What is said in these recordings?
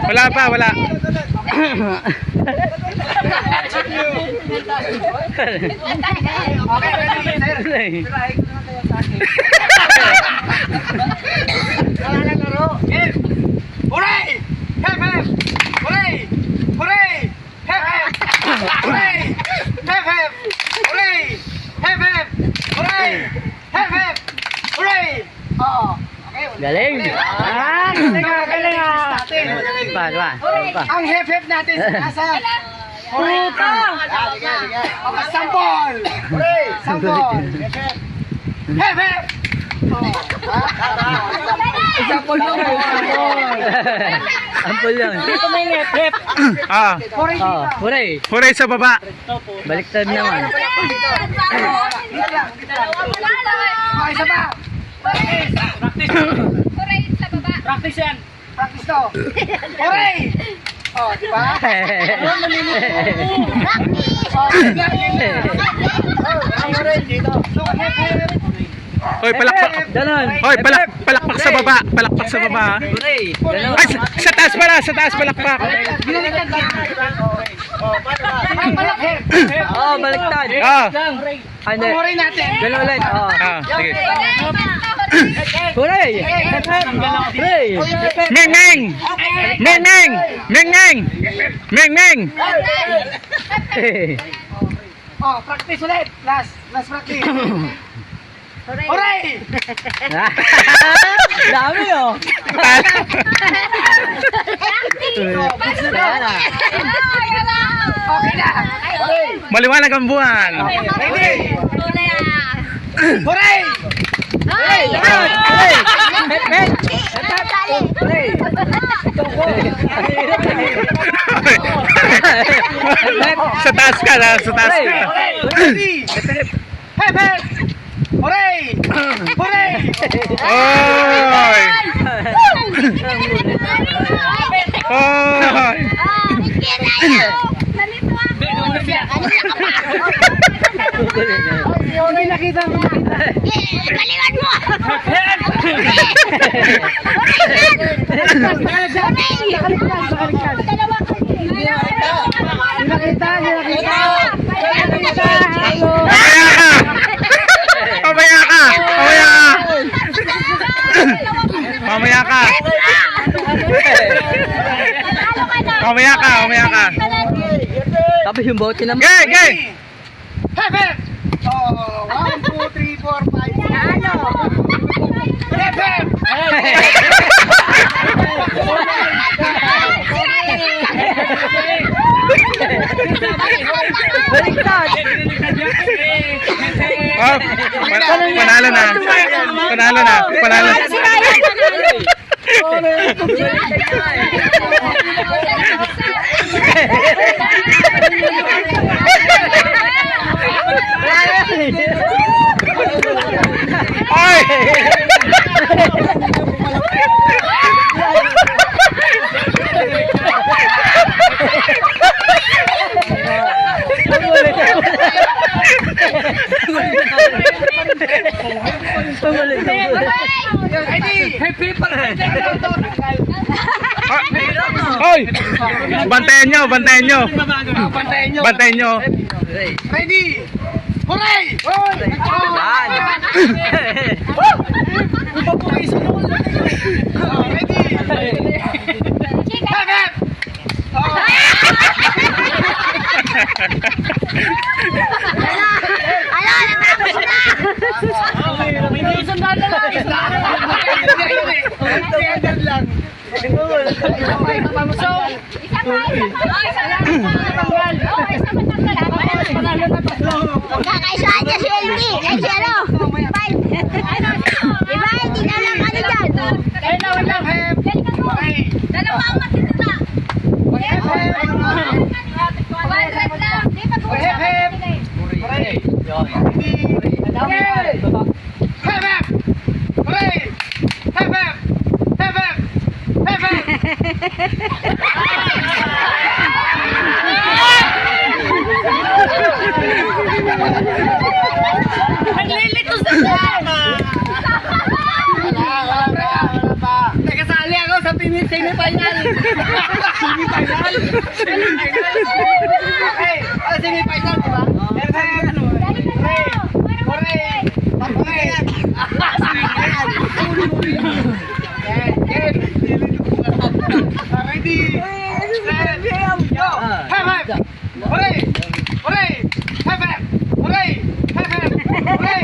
Wala pa, wala. Galing! Galing! Ang hep-hep natin nasa puta! Sampol! Sampol! Hep-hep! Sampol lang! Sampol lang! Dito may hep-hep! Huray! Huray sa baba. Baliktad naman. Isa pa! Huray sa baba. Practice yan! Practice to! Hooray! Oh, di ba? Hoy, palakpak. Ganon! Hoy, palakpak sa baba. Palakpak sa baba. Huray! Ganon! Ay, sa taas pala. Sa taas palakpak. Oo, baliktad! Ano? Hooray natin! Ganon ulit! Oo! Sige. Huray! Huray! Meng Meng! Meng Meng! Meng Meng! Meng Meng! Oh, practice ulit! Last practice! Hooray! Dami oh! Okay na! Maliwanag ang buwan. Ready! Hooray! Huray! Sa taas ka na. Sa taas ka. Ready! Hep hep! Hooray! Hooray! Oy! Oy! May nakita mo. Galingan mo! Mamaya ka! Mamaya ka! Mamaya ka! Mamaya ka! Tapos yung bote naman. Gay! Gay! Hep hep! Oh, 1, 2, 3, 4, 5. Ano? Hep hep! Baliktad! Oh, panalo na. Panalo na. Panalo. Ay! Hoy! Bantayan nyo, bantayan nyo. Bantayan nyo. Ready! Hooray! Yan! Ready! Hep hep! Ala, natapos na! Sandal na lang. 300 lang. Isa pa, isa pa. Oh, isa lang. Oh, isa matanggal. Magkakaisaan niya si LB. Ay, si ano? Diba, hindi na lang ano dyan. Dalawa ang matitira. 100 lang. Di ba kung sa akin naglilito sa Nakasali ako sa semi-final. Semi-final? Okay, semi-final, diba? Ready? Set, go! Have it! Hooray! Hooray! Have it! Hooray! Have it! Hooray!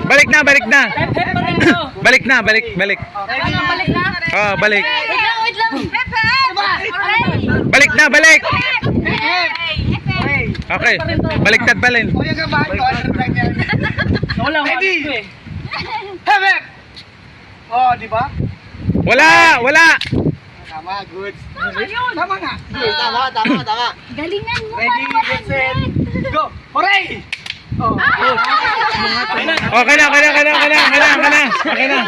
Balik na, balik na. Balik na, balik, balik. Balik na? Oh, balik. Wait lang, wait lang. Balik na, balik. Okay, baliktad pa rin. O, yung gabahan ko, ano lang yan? Ready? Have it! Oh, di ba? Wala, wala. Tama, good. Tama nga. Tama. Galingan mo. Ready, get set, go! Hooray! Oh. Okay na, okay na, okay na, okay na, okay na, okay na.